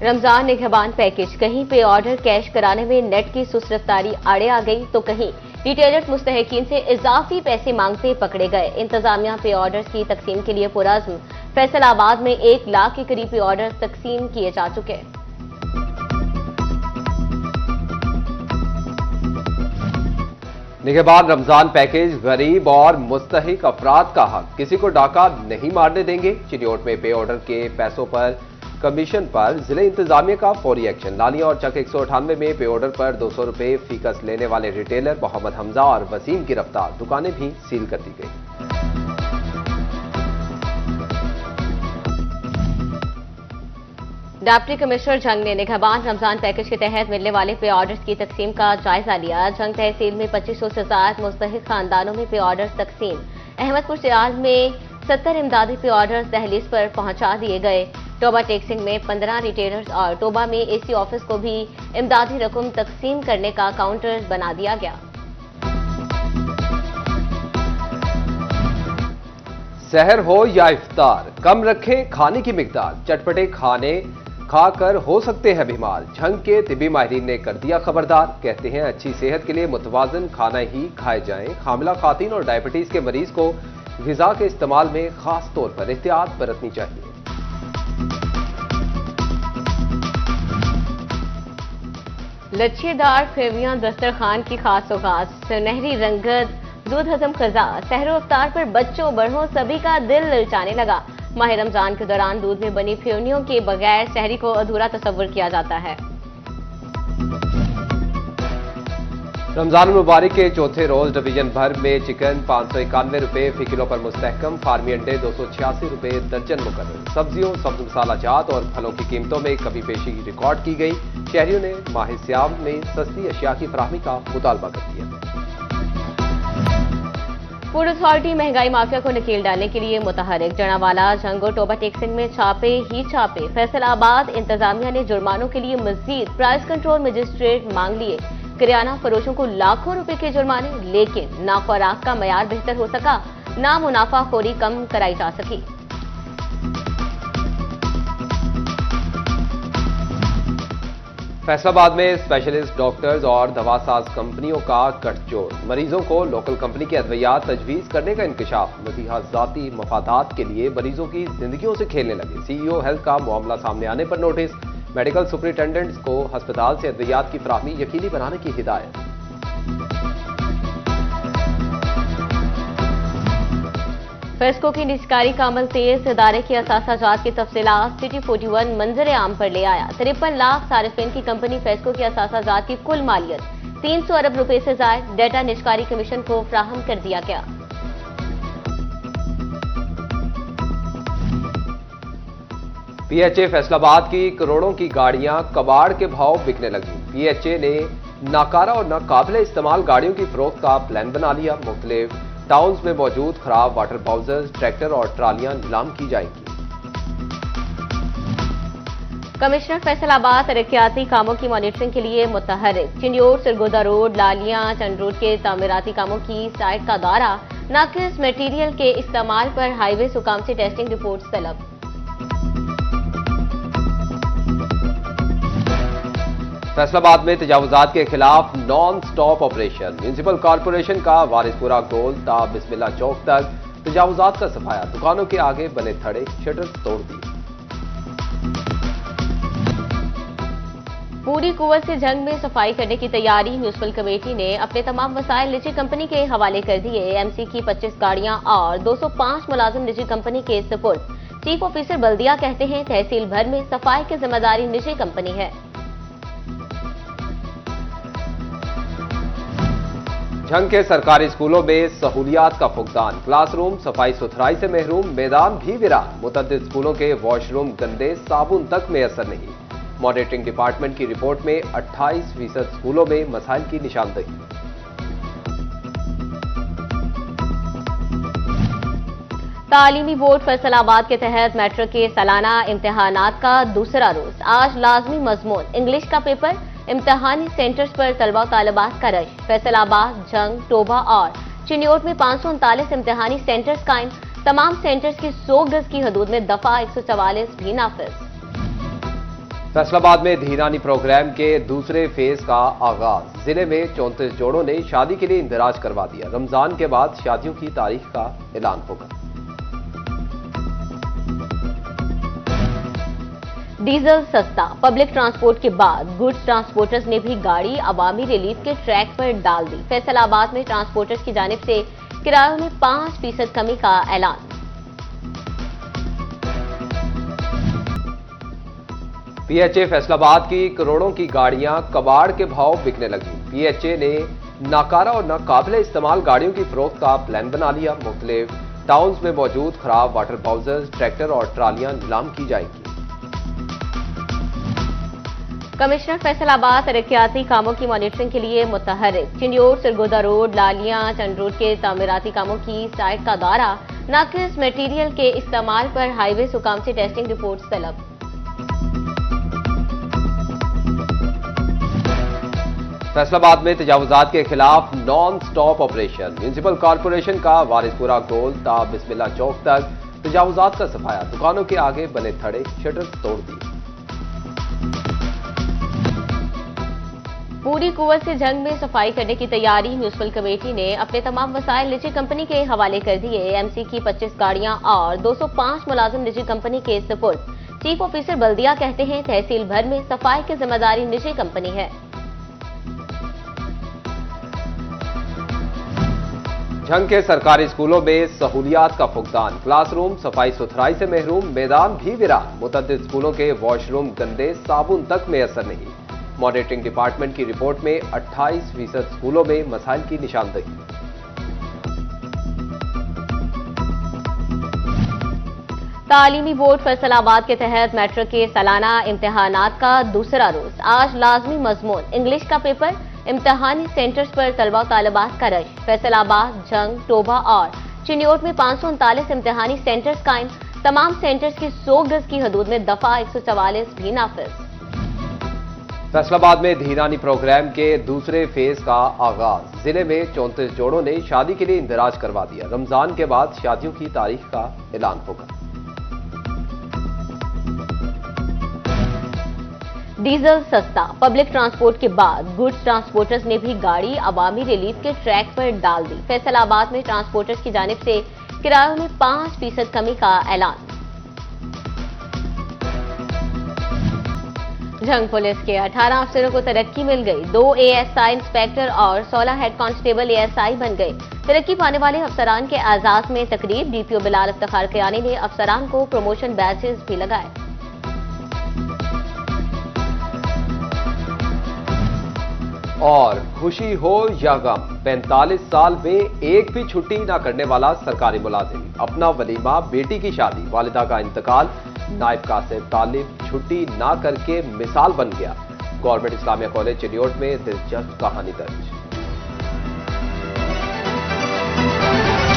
Ramzan निगहबान package, कहीं पे order cash कराने में नेट की सुस्त रफ्तारी आड़े आ गई तो कहीं रिटेलर्स मुस्तहिकीन से इजाफी पैसे मांगते पकड़े गए। इंतजामिया पे ऑर्डर्स की तकसीम के लिए पुरअज़्म। फैसलाबाद में 1 लाख के करीब पे ऑर्डर तकसीम किए जा चुके हैं। निगहबान रमजान पैकेज गरीब और मुस्तहिक अफराद का हक, किसी को डाका नहीं मारने देंगे। चिन्योट में पे ऑर्डर के पैसों पर कमीशन पर जिले इंतजामिया का फौरी एक्शन। लालिया और चक 198 में पे ऑर्डर पर 200 रुपए फीकस लेने वाले रिटेलर मोहम्मद हमजा और वसीम गिरफ्तार, दुकानें भी सील कर दी गई। डिप्टी कमिश्नर जंग ने निगहबान रमजान पैकेज के तहत मिलने वाले पे ऑर्डर्स की तकसीम का जायजा लिया। जंग तहसील में 2500 से ज्यादा मुस्तहिक खानदानों में पे ऑर्डर्स तकसीम। अहमदपुर सियाल में 70 इमदादी पे ऑर्डर्स दहलीज पर पहुंचा दिए गए। टोबा टेक्सिंग में 15 रिटेलर्स और टोबा में एसी ऑफिस को भी इमदादी रकम तकसीम करने का काउंटर बना दिया गया। सहर हो या इफ्तार, कम रखें खाने की मिकदार। चटपटे खाने खाकर हो सकते हैं बीमार। झंग के तिबी माहिरीन ने कर दिया खबरदार। कहते हैं अच्छी सेहत के लिए मुतवाजन खाना ही खाए जाएं। हामिला खातून और डायबिटीज के मरीज को गिजा के इस्तेमाल में खास तौर पर एहतियात बरतनी चाहिए। लच्छेदार फेवियां दस्तरखान की खास सौगात, सुनहरी रंगत, दूध हजम खजा। सहरो इफ्तार पर बच्चों बड़ों सभी का दिल ललचाने लगा। माह रमजान के दौरान दूध में बनी फेवनियों के बगैर सहरी को अधूरा तस्वुर किया जाता है। रमजान मुबारक के चौथे रोज डिवीजन भर में चिकन 591 रुपए फी किलो पर मुस्तहकम। फार्मी अंडे 286 रुपए दर्जन मुकर्रर। सब्जियों, सब्ज मसाला जात और फलों की कीमतों में कमी पेशी रिकॉर्ड की गई। शहरियों ने माह सियाम में सस्ती अशिया की फराहमी का मुतालबा कर दिया। फूड अथॉरिटी महंगाई माफिया को नकेल डालने के लिए मुतहरिक। जनावाला, जंग और टोबा टेक्सिंग में छापे ही छापे। फैसलाबाद इंतजामिया ने जुर्मानों के लिए मजीद प्राइस कंट्रोल मजिस्ट्रेट मांग लिए। किराना फरोशों को लाखों रुपए के जुर्माने, लेकिन ना खुराक का मयार बेहतर हो सका, ना मुनाफाखोरी कम कराई जा सकी। फैसलाबाद में स्पेशलिस्ट डॉक्टर्स और दवासाज कंपनियों का गठजोड़। मरीजों को लोकल कंपनी के अद्वियात तजवीज करने का इंकशाफ। मजीहा जाती मफादात के लिए मरीजों की जिंदगियों से खेलने लगे। सीईओ हेल्थ का मामला सामने आने पर नोटिस। मेडिकल सुपरिटेंडेंट्स को अस्पताल से अद्वियात की फराहमी यकीनी बनाने की हिदायत। फेस्को की निजकारी का अमल तेज। इदारे की असासाजात की तफसीलात सिटी 41 मंजर आम पर ले आया। 53 लाख सारिफिन की कंपनी फेस्को की असासाजात की कुल मालियत 300 अरब रुपए से जायद डेटा निजकारी कमीशन को फ्राहम कर दिया गया। पीएचए फैसलाबाद की करोड़ों की गाड़ियां कबाड़ के भाव बिकने लगी। पीएचए ने नाकारा और नाकाबिले इस्तेमाल गाड़ियों की फरोख्त का प्लान बना लिया। मुख्तलिफ टाउन्स में मौजूद खराब वाटर बाउजर्स, ट्रैक्टर और ट्रालियां नीलाम की जाएंगी। कमिश्नर फैसलाबाद तरक्याती कामों की मॉनिटरिंग के लिए मुतहरिक। चिन्योट, सरगोदा रोड, लालिया, चंद रोड के तामीराती कामों की साइट का दौरा। नाकिस मटेरियल के इस्तेमाल पर हाईवे सुकाम से टेस्टिंग रिपोर्ट तलब। फैसलाबाद में तजावुजात के खिलाफ non stop operation. Municipal corporation का वारिसपुरा गोल ता बिस्मिल्ला चौक तक तजावुजात का सफाया। दुकानों के आगे बने थड़े, शटर्स तोड़ दिए। पूरी कुव्वत से जंग में सफाई करने की तैयारी। म्यूनिसिपल कमेटी ने अपने तमाम वसाइल निजी कंपनी के हवाले कर दिए। एमसी की 25 गाड़ियां और 205 मुलाजिम निजी कंपनी के सुपुर्द। चीफ ऑफिसर बल्दिया कहते हैं तहसील भर में सफाई की जिम्मेदारी निजी कंपनी है। झंग के सरकारी स्कूलों में सहूलियात का फुकदान। क्लासरूम सफाई सुथराई से महरूम, मैदान भी वीरान। मुतअद्दिद स्कूलों के वॉशरूम गंदे, साबुन तक मैसर नहीं। मॉनिटरिंग डिपार्टमेंट की रिपोर्ट में 28% स्कूलों में मसाइल की निशानदही। तालीमी बोर्ड फैसलाबाद के तहत मैट्रिक के सालाना इम्तिहानात का दूसरा रोज। आज लाजमी मजमून इंग्लिश का पेपर। इम्तिहानी सेंटर्स पर तलबा तालिबात का रश। फैसलाबाद, जंग, टोबा और चिन्योट में 539 इम्तिहानी सेंटर्स कायम। तमाम सेंटर्स की 100 गज की हदूद में दफा 144 भी नाफिज। फैसलाबाद में धीरानी प्रोग्राम के दूसरे फेज का आगाज। जिले में 34 जोड़ों ने शादी के लिए इंदराज करवा दिया। रमजान के बाद शादियों की तारीख का ऐलान होगा। डीजल सस्ता, पब्लिक ट्रांसपोर्ट के बाद गुड्स ट्रांसपोर्टर्स ने भी गाड़ी अवामी रिलीफ के ट्रैक पर डाल दी। फैसलाबाद में ट्रांसपोर्टर्स की जानिब से किरायों में 5% कमी का ऐलान। पीएचए फैसलाबाद की करोड़ों की गाड़ियां कबाड़ के भाव बिकने लगी। पीएचए ने नाकारा और नाकाबिले इस्तेमाल गाड़ियों की फरोख्त का प्लान बना लिया। मुख्तलिफ टाउन्स में मौजूद खराब वाटर बाउजर्स, ट्रैक्टर और ट्रालियां नीलाम की जाएंगी। कमिश्नर फैसलाबाद तरक्याती कामों की मॉनिटरिंग के लिए मुतहर्रिक। चिंडियोर सरगोदा रोड, लालियां, चंद रोड के तामीराती कामों की साइट का दौरा। नाकिस मटेरियल के इस्तेमाल पर हाईवे हुकाम से टेस्टिंग रिपोर्ट तलब। फैसलाबाद में तजावुजात के खिलाफ non stop operation. Municipal corporation का वारिसपुरा गोल ता बिस्मिल्ला चौक तक तजावुजात का सफाया। दुकानों के आगे बने थड़े, शटर तोड़ दिए। पूरी कुव्वत से जंग में सफाई करने की तैयारी। म्यूनिसिपल कमेटी ने अपने तमाम वसाइल निजी कंपनी के हवाले कर दिए। एमसी की 25 गाड़ियां और 205 मुलाजिम निजी कंपनी के सुपुर्द। चीफ ऑफिसर बल्दिया कहते हैं तहसील भर में सफाई की जिम्मेदारी निजी कंपनी है। झंग के सरकारी स्कूलों में सहूलियात का फुकदान। क्लासरूम सफाई सुथराई से महरूम, मैदान भी वीरान। मुतअद्दिद स्कूलों के वॉशरूम गंदे, साबुन तक मैसर नहीं। मॉनिटरिंग डिपार्टमेंट की रिपोर्ट में 28% स्कूलों में मसाइल की निशानदही। तालीमी बोर्ड फैसलाबाद के तहत मैट्रिक के सालाना इम्तिहानात का दूसरा रोज। आज लाजमी मजमून इंग्लिश का पेपर। इम्तिहानी सेंटर्स पर तलबा तालिबात का रश। फैसलाबाद, जंग, टोबा और चिन्योट में 539 इम्तिहानी सेंटर्स कायम। तमाम सेंटर्स की 100 गज की हदूद में दफा 144 भी नाफिज। फैसलाबाद में धीरानी प्रोग्राम के दूसरे फेज का आगाज। जिले में 34 जोड़ों ने शादी के लिए इंदराज करवा दिया। रमजान के बाद शादियों की तारीख का ऐलान होगा। डीजल सस्ता, पब्लिक ट्रांसपोर्ट के बाद गुड्स ट्रांसपोर्टर्स ने भी गाड़ी अवामी रिलीफ के ट्रैक पर डाल दी। फैसलाबाद में ट्रांसपोर्टर्स की जानिब से किरायों में 5% कमी का ऐलान। जंग पुलिस के 18 अफसरों को तरक्की मिल गई। 2 एएसआई इंस्पेक्टर और 16 हेड कांस्टेबल एएसआई बन गए। तरक्की पाने वाले अफसरान के एजाज में तकरीब। डीपीओ बिलाल इफ्तिखार कियानी ने अफसरान को प्रमोशन बैचेस भी लगाए। और खुशी हो या गम, 45 साल में एक भी छुट्टी ना करने वाला सरकारी मुलाजिम। अपना वलीमा, बेटी की शादी, वालिदा का इंतकाल, नायब कासिम तालिब छुट्टी ना करके मिसाल बन गया। गवर्नमेंट इस्लामिया कॉलेज चिन्योट में दिलचस्प कहानी दर्ज।